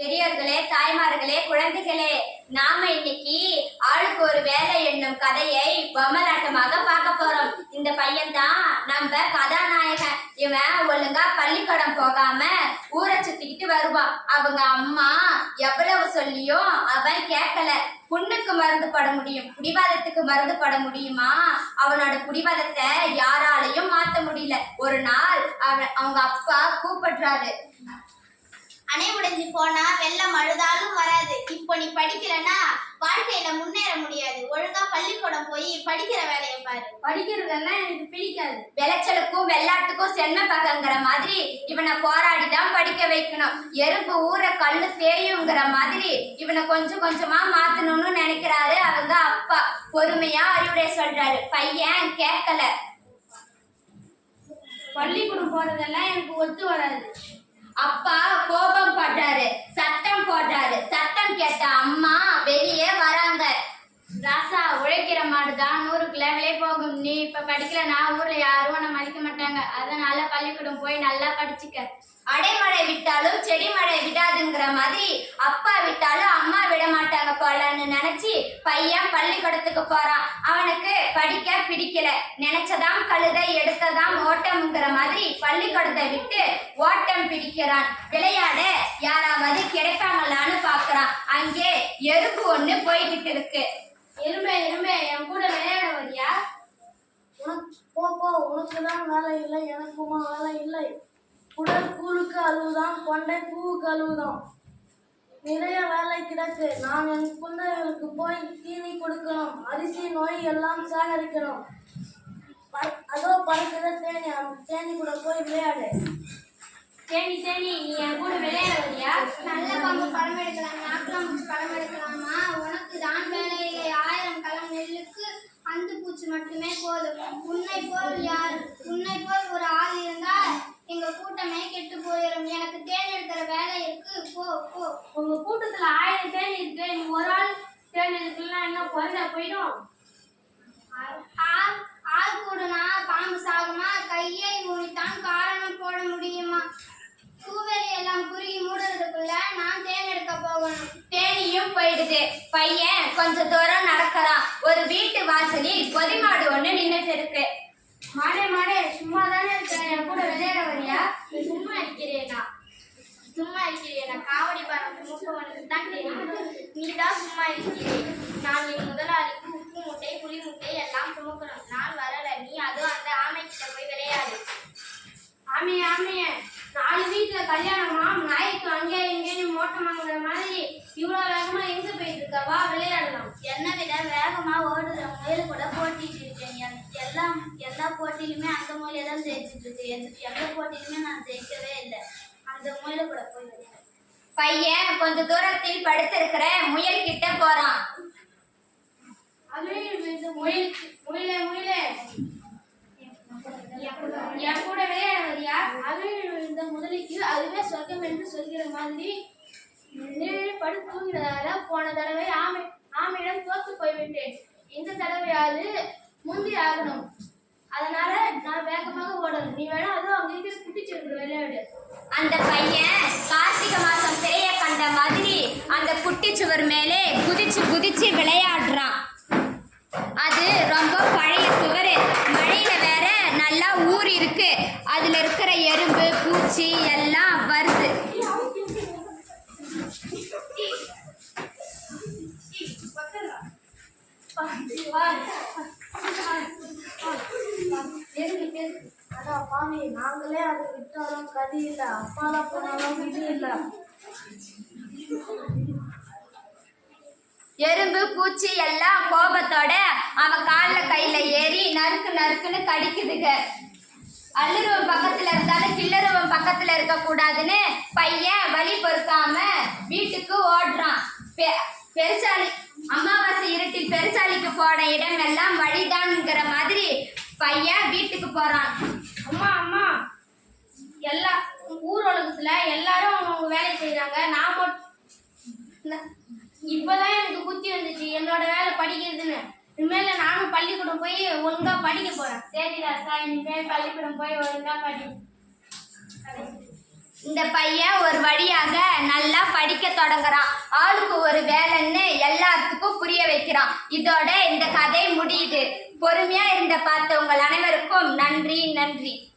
பெரியவர்களே, தாய்மார்களே, குழந்தைகளே, நாம இன்னைக்கு ஆளுக்கு ஒரு வேலை என்னும் கதையை பொம்மலாட்டமாக பார்க்க போறோம். இந்த பையன் தான் நம்ம கதாநாயகன். இவன் ஒழுங்கா பள்ளிக்கூடம் போகாம ஊரை சுத்திக்கிட்டு வருவான். அவங்க அம்மா எவ்வளவு சொல்லியும் அவன் கேட்கல. புண்ணுக்கு மருந்து பட முடியும், புடிவாதத்துக்கு மருந்து பட முடியுமா? அவனோட புடிவாதத்தை யாராலையும் மாத்த முடியல. ஒரு நாள் அவங்க அப்பா கூப்பிடுறாரு. அணை உடைஞ்சு போனா வெள்ளம் அழுதாலும் வராது. இப்போ நீ படிக்கலன்னா வாழ்க்கையில முன்னேற முடியாது. ஒழுங்கா பள்ளிக்கூடம் போய் படிக்கிற வேலையை பாரு. படிக்கிறதெல்லாம் எனக்கு பிடிக்காது. விளைச்சலுக்கும் வெள்ளாட்டுக்கும் சென்ன பகங்கிற மாதிரி இவனை போராடிதான் படிக்க வைக்கணும். எறும்பு ஊற கல்லு தேயுங்கிற மாதிரி இவனை கொஞ்சம் கொஞ்சமா மாத்தணும்னு நினைக்கிறாரு அவங்க அப்பா. பொறுமையா அறிவுரை சொல்றாரு. பையன் கேட்கல. பள்ளிக்கூடம் போறதெல்லாம் எனக்கு ஒத்து வராது. அப்பா கோபம் படுறாரு, சத்தம் போடுறாரு. சத்தம் கேட்ட அம்மா வெளியே வராங்க. ராசா, உழைக்கிற மாடுதான் 100 கிலோவிலே போகும். நீ இப்ப படிக்கலனா ஊர்ல யாரும் உன்னை மதிக்க மாட்டாங்க. அதனால பள்ளிக்கூடம் போய் நல்லா படிச்சுக்க. அடைமழை விட்டாலும் செடி மழை விடாதுங்கிற மாதிரி அப்பா விட்டாலும் அம்மா விட மாட்டாங்க போலன்னு நினைச்சு பையன் பள்ளிக்கூடத்துக்கு போறான். அவனுக்கு படிக்க பிடிக்கல. நினைச்சதாம் கழுதை, எடுத்ததாம் ஓட்டம்ங்கிற மாதிரி பள்ளிக்கூடத்தை விட்டு ஓட்டம் பிடிக்கிறான். விளையாட யாராவது கிடைப்பாங்களான்னு பாக்குறான். அங்கே எறும்பு ஒண்ணு போய்கிட்டு இருக்கு. எருமை எருமை, என் கூட விளையாட வரியா? உனக்குதான் வேலை இல்லை, எனக்குமா வேலை இல்லை. உடல் கூழுக்கு அழுவுதான், கொண்டை பூவுக்கு அழுவுதான். நிறைய வேலை கிடக்கு. நான் என் குழந்தைகளுக்கு போய் தீனி கொடுக்கணும். அரிசி நோய் எல்லாம் சேகரிக்கணும். அதோ பறக்கிற தேனி, அந்த தேனி கூட போய் விளையாடு. தேனி தேனி, நீ என் கூட விளையாட வரியா? நல்ல பாம்பு படம் எடுக்கலாம், நாக்குலாம் படம் எடுக்கலாமா? உனக்கு தான் வேலை இல்லை. 1000 களம் நெல்லுக்கு அந்த பூச்சி மட்டுமே போதும். உன்னை போல் ஒரு ஆள் இருந்தால் எங்க கூட்டமே கெட்டு போயிடும். எனக்கு தேன் எடுக்கிற வேலை இருக்கு. போ போ. உங்க கூட்டத்துல 1000 தேனி இருக்கு. நீ ஒரு ஆள் தேன் எடுக்கலாம், என்ன குறைஞ்சா போயிடும்? ஆள் கூடனா பாம்பு சாகுமா? கையை ஊனித்தான் காரணம் போட முடியுமா? பூவேலி எல்லாம் குறுகி மூடுறதுக்குள்ள நான் தேன் எடுக்க போகணும். தேனியும் போயிடுது. பையன் கொஞ்ச தூரம் நடக்கிறான். ஒரு வீட்டு வாசலில் பொதிமாடு ஒண்ணு நின்னுட்டு இருக்கு. மாடே மாடே, சும்மா தானே இருக்க, என் கூட விளையாட வரியா? சும்மா இருக்கிறேனா? காவடி பணம் சுமப்பவனுக்கு தான் தெரியும். நீதான் சும்மா இருக்கிறேன். நான் என் முதலாளிக்கு உப்பு மூட்டை, புளி மூட்டை எல்லாம் சுமக்கணும். நான் வரல. நீ அதுவும் அந்த ஆமை கிட்ட போய் விளையாடு. ஆமையே, 4 வீட்டுல கல்யாணமா? நாய்க்கு அங்கே இங்கேயும் மோட்டம் வாங்குற மாதிரி இவ்வளவு வேகமா எங்க போயிட்டு இருக்க? வா விளையாடலாம். என்னை விட வேகமா ஓடுற முயல் கூட போட்டிட்டு இருக்கேன். எல்லா போட்டியிலுமே அந்த முயலை தான் ஜெயிச்சுட்டு இருக்கு. எந்த போட்டியிலுமே நான் ஜெயிக்கவே இல்லை. அந்த முயலை கூட போய் விளையாடு. பையன் கொஞ்ச தூரத்தில் படுத்திருக்கிற முயல் கிட்ட போறான். முயலே என் கூட விளையாட வரியா? இந்த முதலிக்கு அதுவே சொர்க்கம் என்று சொல்கிற மாதிரி நிழலில் படுத்து தூங்கிறதால போன தடவை ஆமையிடம் தோத்து போய்விட்டேன். இந்த தடவையாவது முந்தி ஆகணும். அதனால நான் வேகமாக ஓடணும். நீ வேணா அதுவும் அங்க இருக்கிற குட்டிச்செருக்கு விளையாடு. அந்த பையன் கார்த்திகை மாசம் திரைய கண்ட மாதிரி அந்த குட்டி சுவர் மேலே குதிச்சு விளையாடுறான். அது ரொம்ப பழைய சுவர். மழையில வேற நல்லா ஊறி இருக்கு. அதுல இருக்கிற எறும்பு பூச்சி எல்லாம் வருது. அதான் பாவி, நாங்களே அதை விட்டாலும் கதி இல்லை, அப்பால போனாலும் விதி இல்லை. எறும்பு பூச்சி எல்லாம் கோபத்தோட அவன் காலில் கையில ஏறி நறுக்குன்னு கடிக்குதுங்க. அல்லுருவம் பக்கத்துல இருந்தாலும் கில்லருவம் பக்கத்துல இருக்க கூடாதுன்னு பையன் வலி பொறுக்காம வீட்டுக்கு ஓடுறான். பெருசாலி அமாவாசை இருட்டில் பெருசாலிக்கு போட இடம் எல்லாம் வழிதான்ங்கிற மாதிரி பையன் வீட்டுக்கு போறான். அம்மா, எல்லா ஊர் உலகத்துல எல்லாரும் அவங்க வேலை செய்யறாங்க. நான் மட்டும் இப்பதான் எனக்கு புத்தி வந்துச்சு என்னோட வேலை படிக்கிறதுன்னு. இனிமேல நானும் பள்ளிக்கூடம் போய் ஒழுங்கா படிக்க போறேன். சரி ராசா, இனிமேல் பள்ளிக்கூடம் போய் ஒழுங்கா படி. இந்த பையன் ஒரு வழியாக நல்லா படிக்க தொடங்குறான். ஆளுக்கு ஒரு வேலைன்னு எல்லாத்துக்கும் புரிய வைக்கிறான். இதோட இந்த கதை முடியுது. பொறுமையா இருந்த பார்த்த உங்கள் அனைவருக்கும் நன்றி.